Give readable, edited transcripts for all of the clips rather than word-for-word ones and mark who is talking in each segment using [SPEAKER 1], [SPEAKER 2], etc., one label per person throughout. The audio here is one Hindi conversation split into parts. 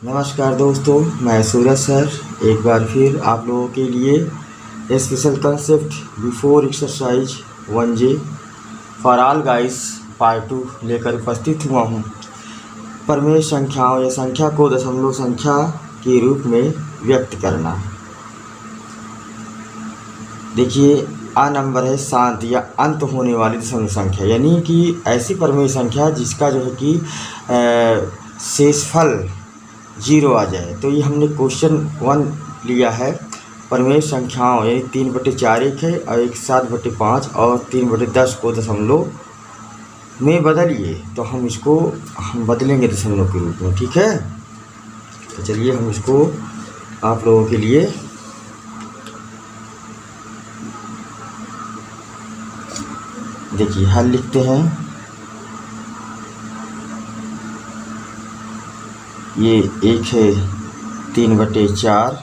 [SPEAKER 1] नमस्कार दोस्तों, मैं सूरज सर एक बार फिर आप लोगों के लिए special concept before exercise 1J for all guys part 2 लेकर उपस्थित हुआ हूँ। प्रमेय संख्याओं या संख्या को दशमलव संख्या के रूप में व्यक्त करना। देखिए, आ नंबर है शांत या अंत होने वाली दशमलव संख्या, यानी कि ऐसी प्रमेय संख्या जिसका जो है कि शेषफल 0 आ जाए। तो ये हमने क्वेश्चन 1 लिया है। प्रमेय संख्याओं यानी 3/4 एक है और एक 7/5 और 3/10 को दशमलव में बदलिए। तो हम इसको बदलेंगे दशमलव के रूप में, ठीक है। तो चलिए हम इसको आप लोगों के लिए देखिए हल लिखते हैं। ये एक है 3/4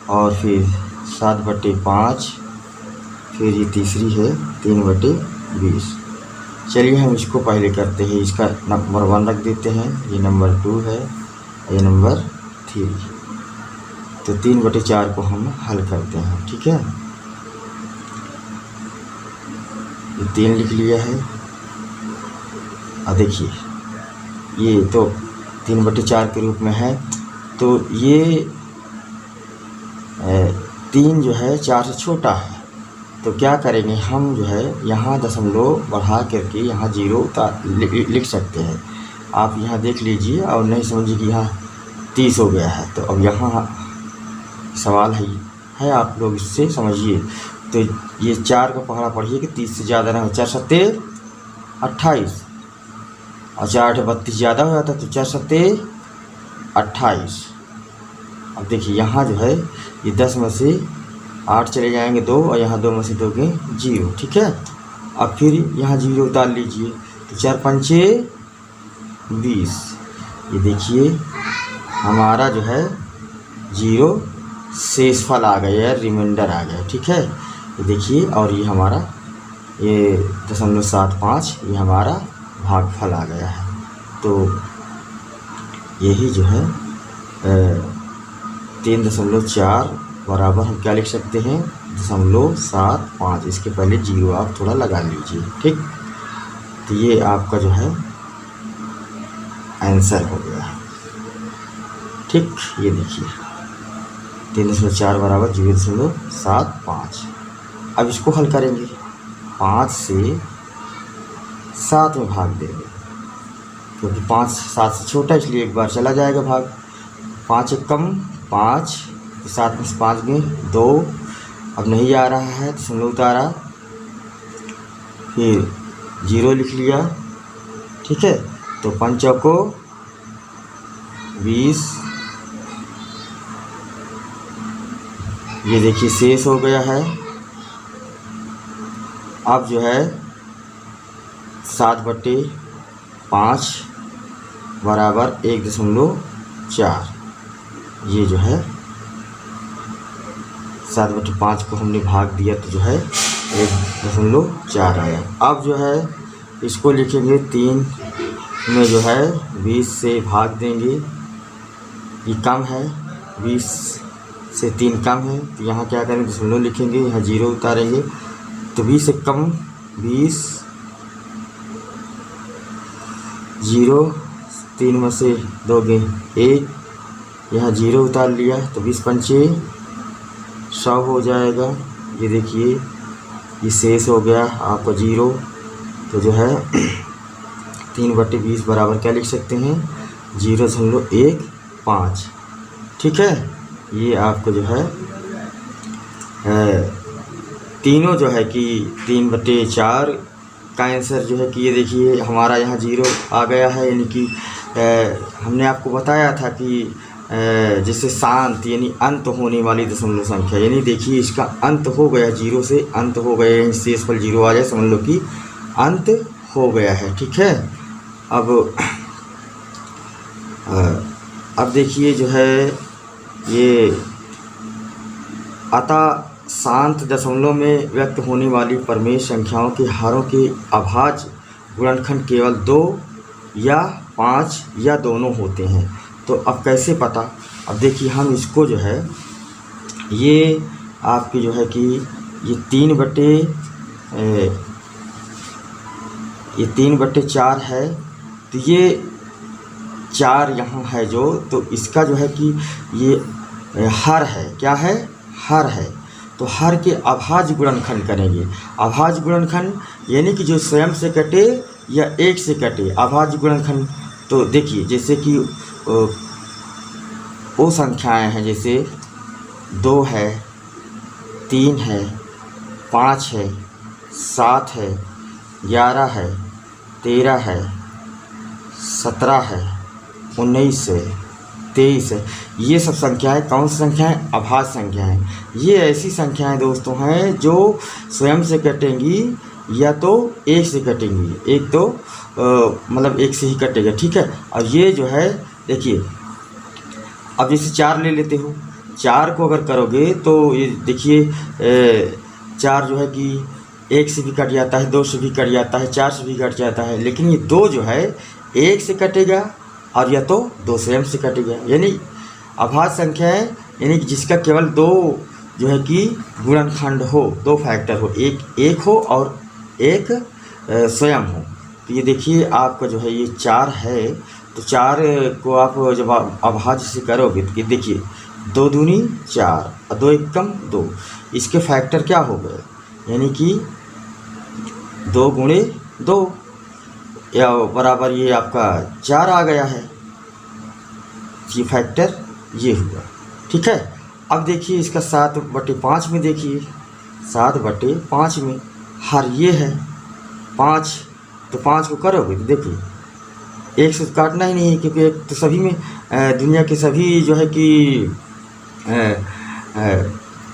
[SPEAKER 1] और फिर 7/5, फिर ये तीसरी है 3/20। चलिए हम इसको पहले करते हैं। इसका नंबर 1 रख देते हैं, ये नंबर 2 है, ये नंबर 3। तो 3/4 को हम हल करते हैं, ठीक है। ये 3 लिख लिया है। अब देखिए ये तो 3/4 के रूप में है, तो ये 3 जो है 4 से छोटा है। तो क्या करेंगे हम, जो है यहाँ दशमलव बढ़ा करके यहाँ 0 लिख सकते हैं। आप यहाँ देख लीजिए और नहीं समझिए कि यहाँ 30 हो गया है। तो अब यहाँ सवाल है आप लोग इससे समझिए। तो ये 4 को पकड़ा पढ़िए कि 30 से ज़्यादा ना हो। 4 सत्ते 28 और 4 8 32 ज़्यादा हो जाता है, तो 4 सत्ते 28। अब देखिए यहाँ जो है ये 10 में से 8 चले जाएंगे 2 और यहाँ 2 में से 2 के 0, ठीक है। अब फिर यहाँ 0 उतार लीजिए, तो 4 पंचे 20। ये देखिए हमारा जो है 0 शेषफल आ गया, रिमाइंडर आ गया, ठीक है। ये देखिए, और ये हमारा ये 0.75 ये हमारा भागफल आ गया है। तो यही जो है 3.4 बराबर हम क्या लिख सकते हैं, 0.75। इसके पहले 0 आप थोड़ा लगा लीजिए, ठीक। तो ये आपका जो है आंसर हो गया, ठीक। ये देखिए 3.4 बराबर 0.75। अब इसको हल करेंगे, 5 से 7 में भाग देंगे, क्योंकि 5 7 से छोटा, इसलिए एक बार चला जाएगा भाग। 5 एक कम 5, 7 में से 5 में 2। अब नहीं आ रहा है, दशमलव उतारा, फिर 0 लिख लिया, ठीक है। तो 5 चौको 20। ये देखिए शेष हो गया है। अब जो है 7/5 बराबर 1.4। ये जो है 7/5 को हमने भाग दिया, तो जो है 1.4 आया। अब जो है इसको लिखेंगे 3 में जो है 20 से भाग देंगे। ये कम है, 20 से 3 कम है, तो यहाँ क्या करेंगे, दशमलव लिखेंगे, यहाँ 0 उतारेंगे। तो 20 से कम 20, 0, 3 में से 2 गए 1, यहाँ 0 उतार लिया, तो 20 पंचे 100 हो जाएगा। ये देखिए ये शेष हो गया आपका 0। तो जो है 3/20 बराबर क्या लिख सकते हैं, 0.15, ठीक है। ये आपको जो है तीनों जो है कि 3/4 का आंसर जो है कि ये देखिए हमारा यहाँ 0 आ गया है। यानी कि हमने आपको बताया था कि जैसे शांत यानी अंत होने वाली दशमलव संख्या, यानी देखिए इसका अंत हो गया, 0 से अंत हो गया, यानी शेषफल 0 आ जाए, समझ लो कि अंत हो गया है, ठीक है। अब देखिए जो है ये अतः शांत दशमलव में व्यक्त होने वाली प्रमेय संख्याओं के हारों के अभाज्य गुणनखंड केवल 2 या 5 या दोनों होते हैं। तो अब कैसे पता, अब देखिए हम इसको जो है ये आपकी जो है कि ये 3/4 है, तो ये 4 यहाँ है जो, तो इसका जो है कि ये हर है, क्या है, हर है। तो हर के अभाज्य गुणनखंड करेंगे। अभाज्य गुणनखंड यानी कि जो स्वयं से कटे या एक से कटे, अभाज्य गुणनखंड। तो देखिए जैसे कि वो संख्याएं हैं, जैसे 2 है, 3 है, 5 है, 7 है, 11 है, 13 है, 17 है, 19 है, 23 है। ये सब संख्याएं कौन सी संख्याएं, अभाज्य संख्याएं। ये ऐसी संख्याएं दोस्तों हैं जो स्वयं से कटेंगी या तो एक से कटेंगी, एक तो मतलब एक से ही कटेगा, ठीक है। और ये जो है देखिए, अब जैसे 4 ले लेते हो, 4 को अगर करोगे तो ये देखिए 4 जो है कि 1 से भी कट जाता है, 2 से भी कट जाता है, 4 से भी कट जाता है, लेकिन ये 2 जो है 1 से कटेगा और या तो 2 स्वयं से कटेगा। यानी अभाज्य संख्या है, यानी कि जिसका केवल 2 जो है कि गुणनखंड हो, 2 फैक्टर हो, एक हो और एक स्वयं हो। तो ये देखिए आपका जो है ये 4 है, तो 4 को आप जब अभाज्य से करोगे तो ये देखिए 2 दूनी 4 और 2 एकम 2, इसके फैक्टर क्या हो गए, यानी कि 2 गुणे 2 या बराबर ये आपका 4 आ गया है, ये फैक्टर ये हुआ, ठीक है। अब देखिए इसका 7/5 में, देखिए 7/5 में हर ये है 5, तो 5 को करोगे तो देखिए 1 से काटना ही नहीं है, क्योंकि एक तो सभी में दुनिया के सभी जो है कि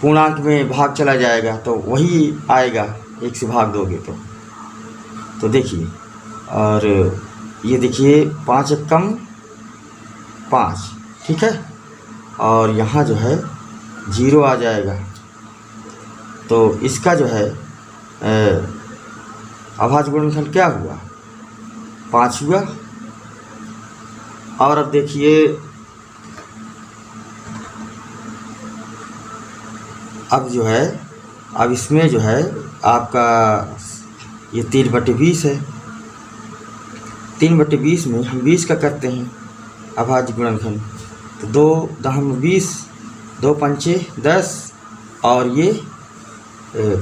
[SPEAKER 1] पूर्णांक में भाग चला जाएगा, तो वही आएगा 1 से भाग दोगे तो देखिए। और ये देखिए 5 एकम 5, ठीक है। और यहाँ जो है 0 आ जाएगा, तो इसका जो है अभाज्य गुणनखंड क्या हुआ, 5 हुआ। और अब देखिए अब जो है, अब इसमें जो है आपका ये 3/20 है, 3/20 में हम 20 का करते हैं अभाज्य गुणनखंड, तो 2 दहम 20, 2 पंचे 10 और ये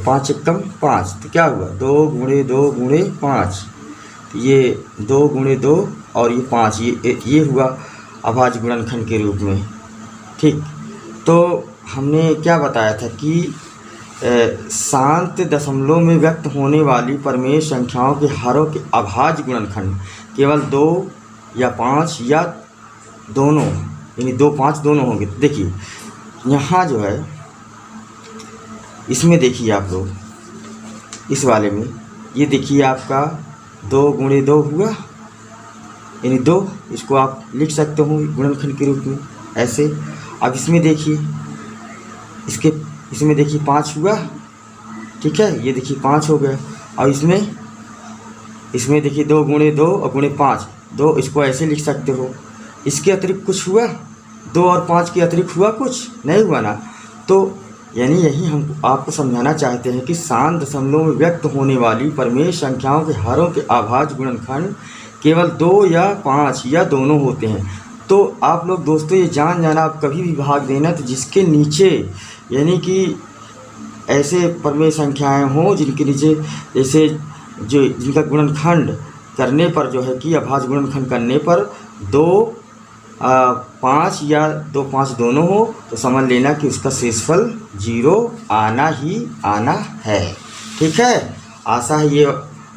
[SPEAKER 1] 5 एकम 5, तो क्या हुआ 2 गुणे 2 गुणे 5, ये 2 गुणे 2 और ये 5, ये हुआ अभाज्य गुणनखंड के रूप में, ठीक। तो हमने क्या बताया था कि शांत दशमलव में व्यक्त होने वाली परमेय संख्याओं के हरों के अभाज्य गुणनखंड केवल 2 या 5 या दोनों, यानी 2, 5 दोनों होंगे। तो देखिए यहाँ जो है इसमें देखिए आप लोग, इस वाले में ये देखिए आपका 2 गुणे 2 हुआ, यानी 2, इसको आप लिख सकते हो गुणनखंड के रूप में ऐसे। अब इसमें देखिए इसमें देखिए 5 हुआ, ठीक है, ये देखिए 5 हो गया। और इसमें देखिए 2 गुणे 2 और गुणे 5, 2, इसको ऐसे लिख सकते हो। इसके अतिरिक्त कुछ हुआ, 2 और 5 के अतिरिक्त हुआ, कुछ नहीं हुआ ना। तो यानी यही हम आपको समझाना चाहते हैं कि शांत दशमलव में व्यक्त होने वाली परमेय संख्याओं के हरों के अभाज्य गुणनखंड केवल 2 या 5 या दोनों होते हैं। तो आप लोग दोस्तों ये जाना आप कभी भी भाग देना, तो जिसके नीचे यानी कि ऐसे परमेय संख्याएं हों जिनके नीचे जैसे जो जिनका गुणनखंड करने पर जो है कि अभाज्य गुणनखंड करने पर 2, 5 या 2, 5 दोनों हो, तो समझ लेना कि उसका शेषफल 0 आना ही आना है, ठीक है। आशा है ये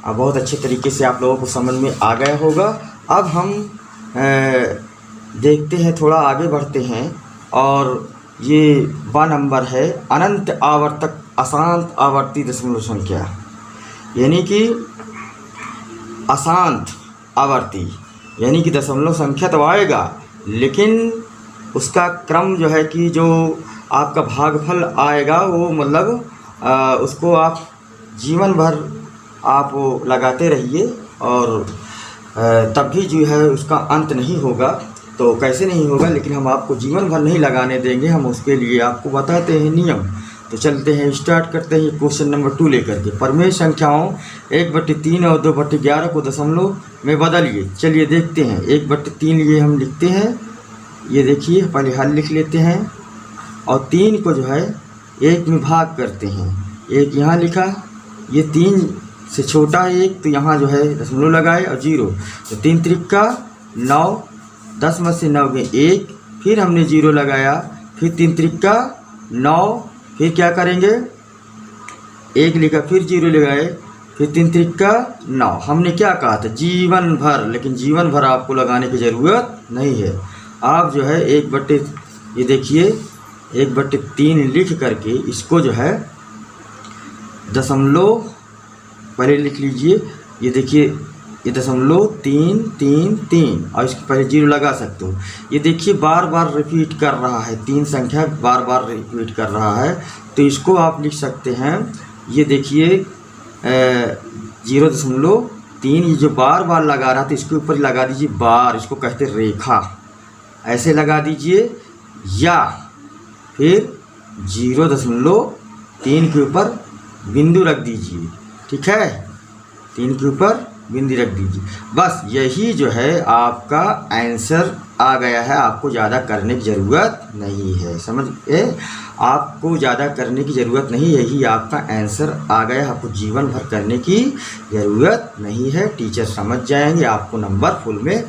[SPEAKER 1] बहुत अच्छे तरीके से आप लोगों को समझ में आ गया होगा। अब हम देखते हैं, थोड़ा आगे बढ़ते हैं, और ये 12 नंबर है अनंत आवर्तक अशांत आवर्ती दशमलव संख्या, यानी कि अशांत आवर्ती, यानी कि दशमलव संख्या तो आएगा लेकिन उसका क्रम जो है कि जो आपका भागफल आएगा वो मतलब उसको आप जीवन भर आप लगाते रहिए और तब भी जो है उसका अंत नहीं होगा। तो कैसे नहीं होगा, लेकिन हम आपको जीवन भर नहीं लगाने देंगे, हम उसके लिए आपको बताते हैं नियम। तो चलते हैं, स्टार्ट करते हैं क्वेश्चन नंबर 2 लेकर के। परमेय संख्याओं 1/3 और 2/11 को दशमलव में बदलिए। चलिए देखते हैं। 1/3 ये हम लिखते हैं, ये देखिए पहले हल लिख लेते हैं और 3 को जो है 1 में भाग करते हैं। 1 यहाँ लिखा, ये 3 से छोटा है 1, तो यहाँ जो है दशमलव लगाए और 0, तो 3 त्रिका 9, 10 में से 9 गए 1, फिर हमने 0 लगाया, फिर 3 त्रिका 9, फिर क्या करेंगे 1 लिखा, फिर 0 लगाए, फिर 3 त्रिका 9। हमने क्या कहा था जीवन भर, लेकिन जीवन भर आपको लगाने की ज़रूरत नहीं है। आप जो है ये देखिए 1/3 लिख करके इसको जो है दशमलव पहले लिख लीजिए। ये देखिए ये 0.333 और इसके पहले 0 लगा सकते हो। ये देखिए बार बार रिपीट कर रहा है, 3 संख्या बार बार रिपीट कर रहा है, तो इसको आप लिख सकते हैं। ये देखिए 0.3, ये जो बार बार लगा रहा था इसके ऊपर लगा दीजिए बार, इसको कहते रेखा, ऐसे लगा दीजिए, या फिर 0.3 के ऊपर बिंदु रख दीजिए। ठीक है, 3 के ऊपर बिंदु रख दीजिए। बस यही जो है आपका आंसर आ गया है, आपको ज़्यादा करने की ज़रूरत नहीं है। समझ गए, आपको ज़्यादा करने की ज़रूरत नहीं, यही आपका आंसर आ गया। आपको जीवन भर करने की ज़रूरत नहीं है, टीचर समझ जाएंगे, आपको नंबर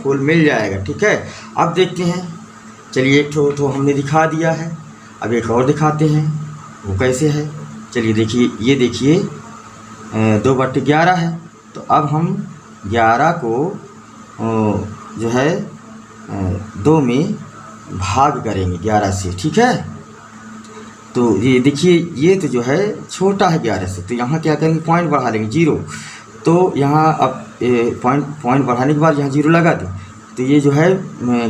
[SPEAKER 1] फुल मिल जाएगा। ठीक है, अब देखते हैं। चलिए एक तो हमने दिखा दिया है, अब एक और दिखाते हैं वो कैसे है। चलिए देखिए, ये देखिए 2/11 है, तो अब हम 11 को जो है 2 में भाग करेंगे 11 से। ठीक है, तो ये देखिए ये तो जो है छोटा है 11 से, तो यहाँ क्या करेंगे पॉइंट बढ़ा लेंगे 0, तो यहाँ अब पॉइंट बढ़ाने के बाद यहाँ 0 लगा दें, तो ये जो है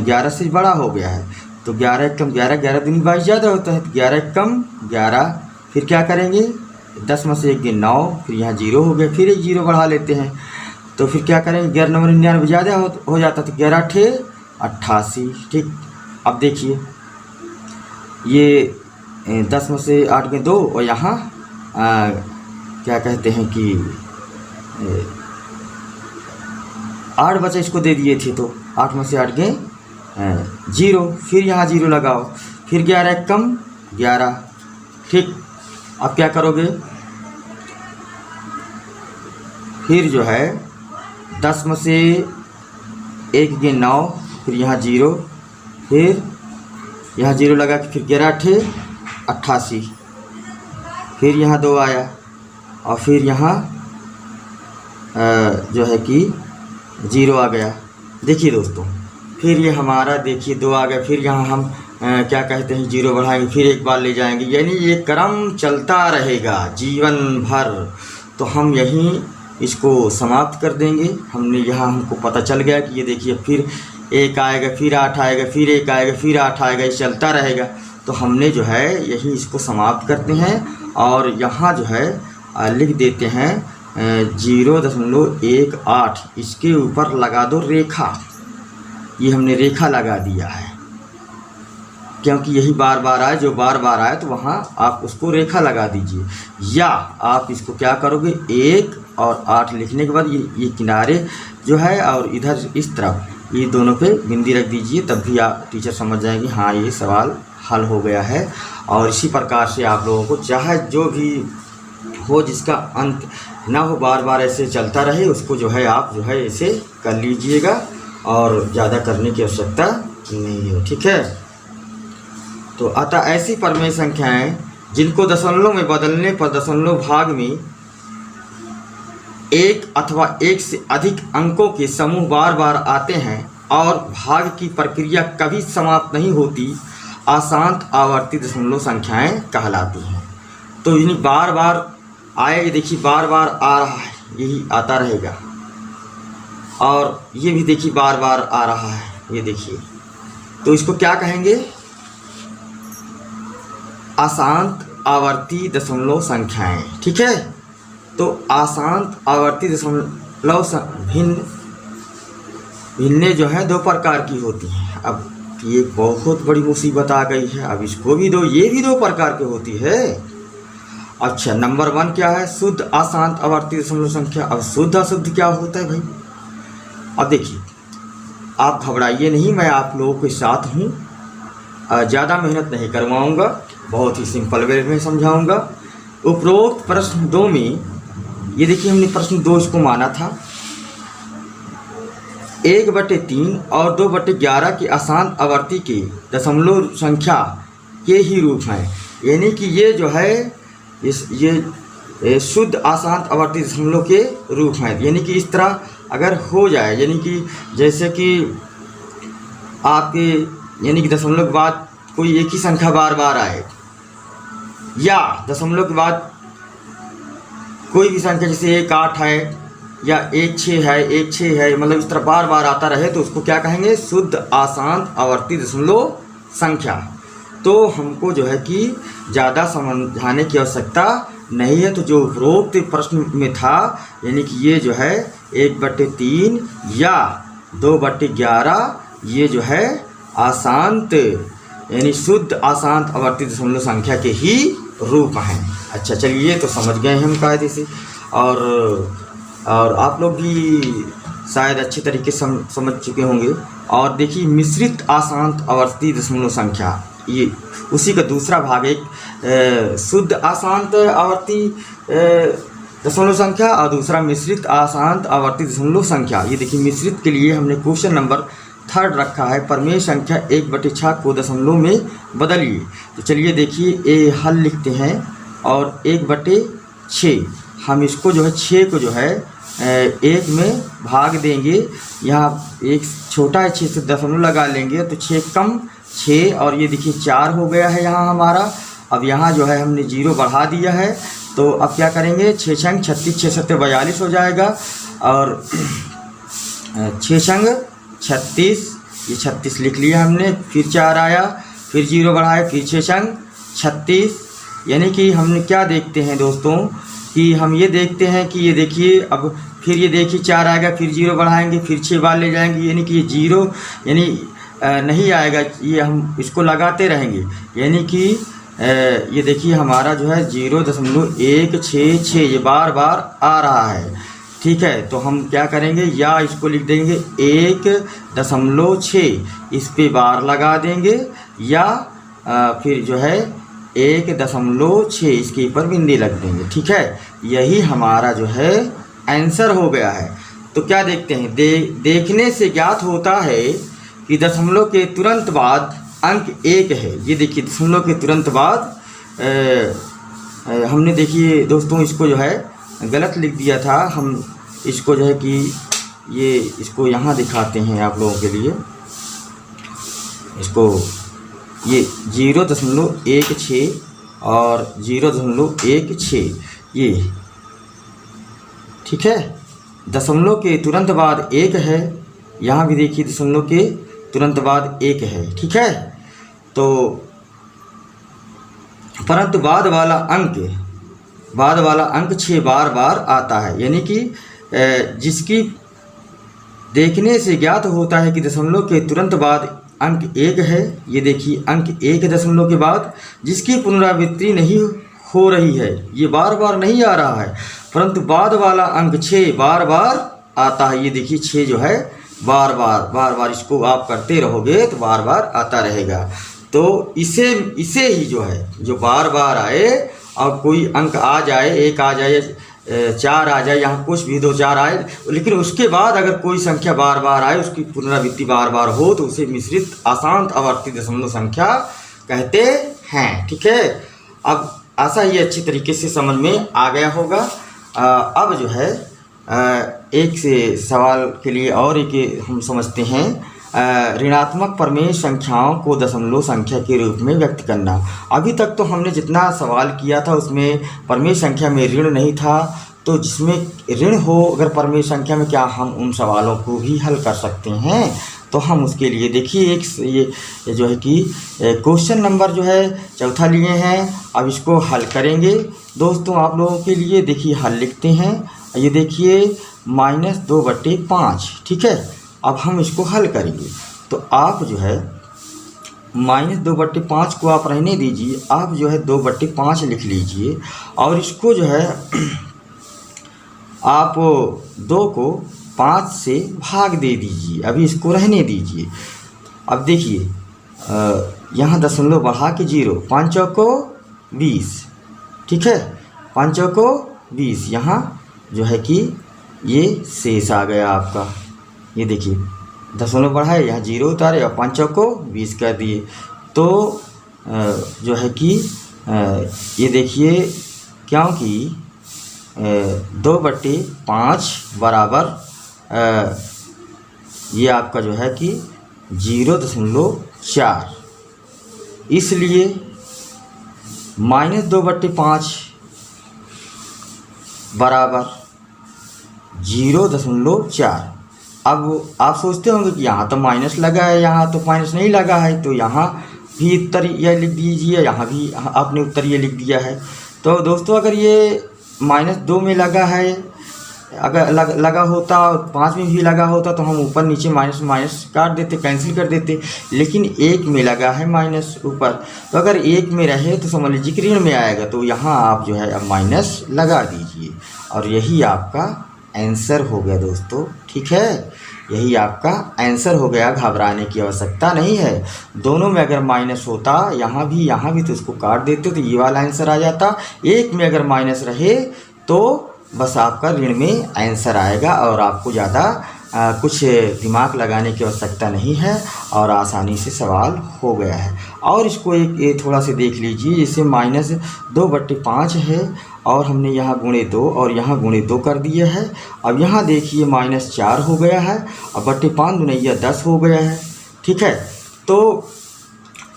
[SPEAKER 1] 11 से बड़ा हो गया है। तो 11 कम 11, 11 दूनी 22 ज़्यादा होता है, तो 11 कम 11, फिर क्या करेंगे 10 में से 1 गए 9, फिर यहाँ 0 हो गया, फिर एक 0 बढ़ा लेते हैं, तो फिर क्या करेंगे 11 9 99 ज़्यादा हो जाता, तो 11 8 88। ठीक, अब देखिए ये 10 में से 8 गए 2, और यहाँ क्या कहते हैं कि 8 बचे इसको दे दिए थे, तो 8 में से 8 गए 0, फिर यहाँ 0 लगाओ, फिर 11 कम 11। ठीक, अब क्या करोगे, फिर जो है 10 में से 1 गए 9, फिर यहाँ 0, फिर यहाँ 0 लगा के फिर 11 8 88, फिर यहाँ 2 आया, और फिर यहाँ जो है कि 0 आ गया। देखिए दोस्तों, फिर ये हमारा देखिए 2 आ गया, फिर यहाँ हम क्या कहते हैं 0 बढ़ाएंगे, फिर एक बार ले जाएंगे, यानी ये क्रम चलता रहेगा जीवन भर। तो हम यहीं इसको समाप्त कर देंगे। हमने यहाँ हमको पता चल गया कि ये देखिए फिर 1 आएगा, फिर 8 आएगा, फिर 1 आएगा, फिर 8 आएगा, ये चलता रहेगा। तो हमने जो है यहीं इसको समाप्त करते हैं और यहाँ जो है लिख देते हैं 0.18, इसके ऊपर लगा दो रेखा। ये हमने रेखा लगा दिया है, क्योंकि यही बार बार आए, जो बार बार आए तो वहाँ आप उसको रेखा लगा दीजिए। या आप इसको क्या करोगे 1 और 8 लिखने के बाद ये किनारे जो है और इधर इस तरफ ये दोनों पे बिंदी रख दीजिए, तब भी आप टीचर समझ जाएंगे हाँ ये सवाल हल हो गया है। और इसी प्रकार से आप लोगों को चाहे जो भी हो जिसका अंत ना हो, बार बार ऐसे चलता रहे, उसको जो है आप जो है ऐसे कर लीजिएगा और ज़्यादा करने की आवश्यकता नहीं है। ठीक है, तो अतः ऐसी परमेय संख्याएं जिनको दशमलव में बदलने पर दशमलव भाग में 1 अथवा 1 से अधिक अंकों के समूह बार बार आते हैं और भाग की प्रक्रिया कभी समाप्त नहीं होती, अशांत आवर्ती दशमलव संख्याएं कहलाती हैं। तो यानी बार बार आए, ये देखिए बार बार आ रहा है, यही आता रहेगा, और ये भी देखिए बार बार आ रहा है, ये देखिए, तो इसको क्या कहेंगे अशांत आवर्ती दशमलव संख्याएं। ठीक है, तो अशांत आवर्ती दशमलव भिन्न भिन्नें जो हैं दो प्रकार की होती हैं। अब ये बहुत बड़ी मुसीबत आ गई है। अब इसको भी दो, ये भी दो प्रकार की होती है। अच्छा, नंबर 1 क्या है? शुद्ध अशांत आवर्ती दशमलव संख्या। अब शुद्ध अशुद्ध क्या होता है भाई? अब देखिए, आप घबराइए नहीं, मैं आप लोगों के साथ हूँ। ज़्यादा मेहनत नहीं करवाऊँगा, बहुत ही सिंपल वे में समझाऊँगा। उपरोक्त प्रश्न 2 में ये देखिए, हमने प्रश्न 2 इसको माना था 1/3 और 2/11 की अशांत आवर्ती के दशमलव संख्या के ही रूप हैं। यानी कि ये जो है ये शुद्ध अशांत आवर्ती दशमलव के रूप हैं। यानी कि इस तरह अगर हो जाए, यानी कि जैसे कि आपके यानी कि दशमलव के बाद कोई एक ही संख्या बार बार आए, या दशमलव के बाद कोई भी संख्या जैसे 1 8 है या 1 6 है, 1 6 है, मतलब इस तरह बार बार आता रहे तो उसको क्या कहेंगे? शुद्ध अशांत आवर्ती दशमलव संख्या। तो हमको जो है कि ज़्यादा समझाने की आवश्यकता नहीं है। तो जो उपरोक्त प्रश्न में था, यानी कि ये जो है 1/3 या 2/11 ये जो है अशांत यानी शुद्ध अशांत आवर्ती दशमलव संख्या के ही रूप हैं। अच्छा, चलिए, तो समझ गए हम कायदे से। और आप लोग भी शायद अच्छे तरीके से समझ चुके होंगे। और देखिए, मिश्रित अशांत आवर्ती दशमलव संख्या, ये उसी का दूसरा भाग। एक शुद्ध अशांत आवर्ती दशमलव संख्या और दूसरा मिश्रित अशांत आवर्ती दशमलव संख्या। ये देखिए, मिश्रित के लिए हमने क्वेश्चन नंबर 3 रखा है। प्रमेय संख्या 1/6 को दशमलव में बदलिए। तो चलिए देखिए, ये हल लिखते हैं। और 1/6 हम इसको जो है 6 को जो है 1 में भाग देंगे। यहाँ एक छोटा है 6 से दशमलव लगा लेंगे तो 6 कम 6, और ये देखिए 4 हो गया है यहाँ हमारा। अब यहाँ जो है हमने 0 बढ़ा दिया है। तो अब क्या करेंगे? 6 छंग 36, 6 सत्ते 42 हो जाएगा। और 6 छंग 36, ये 36 लिख लिया हमने। फिर 4 आया, फिर 0 बढ़ाया, फिर 6 छंग 36। यानी कि हमने क्या देखते हैं दोस्तों कि हम ये देखते हैं कि ये देखिए, अब फिर ये देखिए 4 आएगा, फिर 0 बढ़ाएंगे, फिर 6 बार ले जाएंगे। यानी कि ये 0 यानी नहीं आएगा, ये हम इसको लगाते रहेंगे। यानी कि ये देखिए हमारा जो है 0.166 ये बार बार आ रहा है। ठीक है, तो हम क्या करेंगे? या इसको लिख देंगे 1.6, इस पे बार लगा देंगे, या फिर जो है 1.6 इसके ऊपर बिंदी लग देंगे। ठीक है, यही हमारा जो है आंसर हो गया है। तो क्या देखते हैं? देखने से ज्ञात होता है कि दशमलव के तुरंत बाद अंक 1 है। ये देखिए, दशमलव के तुरंत बाद हमने देखिए दोस्तों इसको जो है गलत लिख दिया था। हम इसको जो है कि ये इसको यहाँ दिखाते हैं आप लोगों के लिए। इसको ये 0.16 और 0.16 ये ठीक है, दशमलव के तुरंत बाद 1 है। यहाँ भी देखिए दशमलव के तुरंत बाद 1 है। ठीक है, तो परंतु बाद वाला अंक 6 बार बार आता है। यानी कि जिसकी देखने से ज्ञात होता है कि दशमलव के तुरंत बाद अंक 1 है। ये देखिए अंक 1 दशमलव के बाद जिसकी पुनरावृत्ति नहीं हो रही है, ये बार बार नहीं आ रहा है, परंतु बाद वाला अंक 6 बार बार आता है। ये देखिए 6 जो है बार बार इसको आप करते रहोगे तो बार बार आता रहेगा। तो इसे ही जो है जो बार बार आए और कोई अंक आ जाए, 1 आ जाए, 4 आ जाए, यहाँ कुछ भी 2 4 आए, लेकिन उसके बाद अगर कोई संख्या बार बार आए, उसकी पुनरावृत्ति बार बार हो, तो उसे मिश्रित अशांत आवर्ती दशमलव संख्या कहते हैं। ठीक है, अब आशा ये अच्छी तरीके से समझ में आ गया होगा। अब जो है एक से सवाल के लिए और एक हम समझते हैं, ऋणात्मक प्रमेय संख्याओं को दशमलव संख्या के रूप में व्यक्त करना। अभी तक तो हमने जितना सवाल किया था उसमें प्रमेय संख्या में ऋण नहीं था, तो जिसमें ऋण हो अगर प्रमेय संख्या में, क्या हम उन सवालों को भी हल कर सकते हैं? तो हम उसके लिए देखिए एक ये जो है कि क्वेश्चन नंबर जो है 4 लिए हैं। अब इसको हल करेंगे दोस्तों आप लोगों के लिए। देखिए हल लिखते हैं, ये देखिए -2/5। ठीक है, अब हम इसको हल करेंगे। तो आप जो है -2/5 को आप रहने दीजिए, आप जो है 2/5 लिख लीजिए और इसको जो है आप 2 को 5 से भाग दे दीजिए, अभी इसको रहने दीजिए। अब देखिए यहाँ दशमलव बढ़ा के 0, 5 चौको 20, ठीक है, 5 चौको 20, यहाँ जो है कि ये शेष आ गया आपका। ये देखिए दशमलव बढ़ाए, यहाँ 0 उतारे और 5 चौको 20 कर दिए। तो जो है कि ये देखिए क्योंकि 2/5 बराबर ये आपका जो है कि 0.4, इसलिए -2/5 बराबर 0.4। अब आप सोचते होंगे कि यहाँ तो माइनस लगा है, यहाँ तो माइनस नहीं लगा है, तो यहाँ भी उत्तर यह लिख दीजिए, यहाँ भी आपने उत्तर ये लिख दिया है। तो दोस्तों अगर ये -2 में लगा है, अगर लगा होता 5 में भी लगा होता तो हम ऊपर नीचे माइनस माइनस काट देते, कैंसिल कर देते, लेकिन 1 में लगा है माइनस ऊपर। तो अगर 1 में रहे तो समझ लीजिए कि ऋण में आएगा, तो यहाँ आप जो है अब माइनस लगा दीजिए और यही आपका आंसर हो गया दोस्तों, ठीक है, यही आपका आंसर हो गया। घबराने की आवश्यकता नहीं है। दोनों में अगर माइनस होता, यहाँ भी तो इसको काट देते तो ये वाला आंसर आ जाता। 1 में अगर माइनस रहे तो बस आपका ऋण में आंसर आएगा और आपको ज़्यादा कुछ दिमाग लगाने की आवश्यकता नहीं है और आसानी से सवाल हो गया है। और इसको एक थोड़ा से देख लीजिए, जैसे -2/5 है और हमने यहाँ गुणे 2 और यहाँ गुणे 2 कर दिया है। अब यहाँ देखिए -4 हो गया है, अब 5 दुनिया 10 हो गया है, ठीक है। तो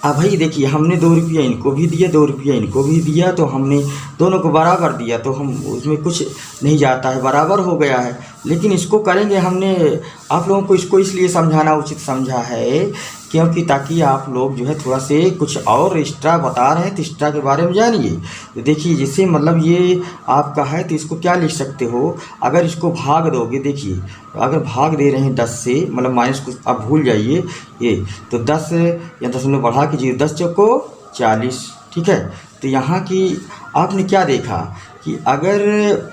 [SPEAKER 1] अब भाई देखिए हमने 2 रुपया इनको भी दिया, 2 रुपया इनको भी दिया, तो हमने दोनों को बराबर दिया, तो हम उसमें कुछ नहीं जाता है, बराबर हो गया है। लेकिन इसको करेंगे, हमने आप लोगों को इसको इसलिए समझाना उचित समझा है क्योंकि ताकि आप लोग जो है थोड़ा से कुछ और एक्स्ट्रा बता रहे हैं तो एक्स्ट्रा के बारे में जानिए। तो देखिए जैसे मतलब ये आपका है तो इसको क्या लिख सकते हो, अगर इसको भाग दोगे, देखिए अगर भाग दे रहे हैं 10 से, मतलब माइनस को आप भूल जाइए ये, तो 10 या दशमलव बढ़ा के 0, 10 चौको 40, ठीक है। तो यहाँ की आपने क्या देखा कि अगर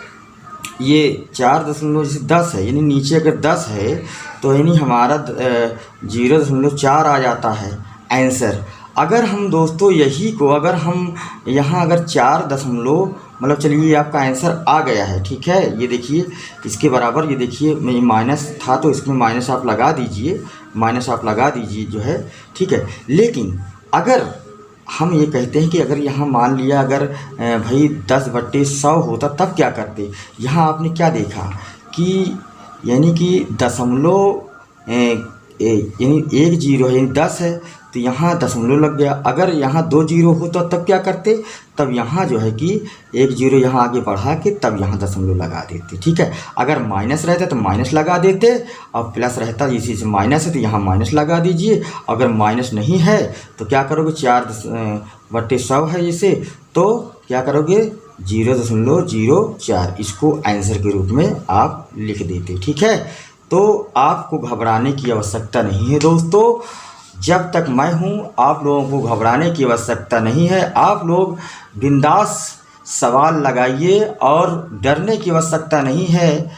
[SPEAKER 1] ये 4.10 है, यानी नीचे अगर 10 है तो यानी हमारा 0.4 आ जाता है आंसर। अगर हम दोस्तों यही को अगर हम यहाँ अगर 4 दशमलव मतलब चलिए आपका आंसर आ गया है, ठीक है। ये देखिए इसके बराबर, ये देखिए मैं माइनस था तो इसमें माइनस आप लगा दीजिए, माइनस आप लगा दीजिए जो है, ठीक है। लेकिन अगर हम ये कहते हैं कि अगर यहाँ मान लिया अगर भाई 10/100 होता तब क्या करते, यहाँ आपने क्या देखा कि यानी कि दशमलव यानी 1 0 है, यानी 10 है तो यहाँ दशमलव लग गया। अगर यहाँ 2 0 होता तब क्या करते, तब यहाँ जो है कि 1 0 यहाँ आगे बढ़ा के तब यहाँ दशमलव लगा देते, ठीक है। अगर माइनस रहता तो माइनस लगा देते और प्लस रहता इसी से माइनस है तो यहाँ माइनस लगा दीजिए। अगर माइनस नहीं है तो क्या करोगे, 4/100 है जैसे, तो क्या करोगे 0.04, इसको आंसर के रूप में आप लिख देते, ठीक है। तो आपको घबराने की आवश्यकता नहीं है दोस्तों, जब तक मैं हूँ आप लोगों को घबराने की आवश्यकता नहीं है। आप लोग बिंदास सवाल लगाइए और डरने की आवश्यकता नहीं है।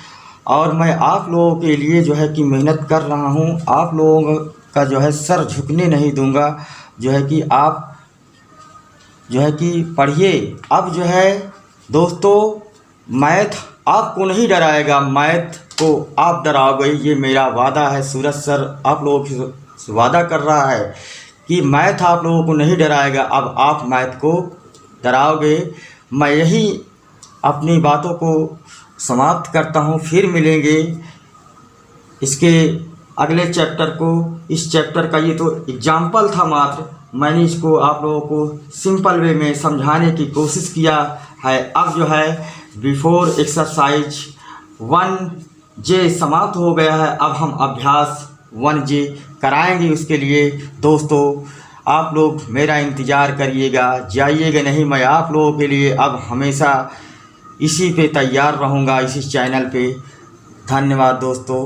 [SPEAKER 1] और मैं आप लोगों के लिए जो है कि मेहनत कर रहा हूँ, आप लोगों का जो है सर झुकने नहीं दूंगा, जो है कि आप जो है कि पढ़िए। अब जो है दोस्तों मैथ आपको नहीं डराएगा, मैथ को आप डराओगे, ये मेरा वादा है। सूरज सर आप लोगों की वादा कर रहा है कि मैथ आप लोगों को नहीं डराएगा, अब आप मैथ को डराओगे। मैं यही अपनी बातों को समाप्त करता हूँ, फिर मिलेंगे इसके अगले चैप्टर को। इस चैप्टर का ये तो एग्जाम्पल था मात्र, मैंने इसको आप लोगों को सिंपल वे में समझाने की कोशिश किया है। अब जो है बिफोर एक्सरसाइज 1J समाप्त हो गया है, अब हम अभ्यास 1J कराएंगे। उसके लिए दोस्तों आप लोग मेरा इंतज़ार करिएगा, जाइएगा नहीं। मैं आप लोगों के लिए अब हमेशा इसी पे तैयार रहूँगा, इसी चैनल पे। धन्यवाद दोस्तों।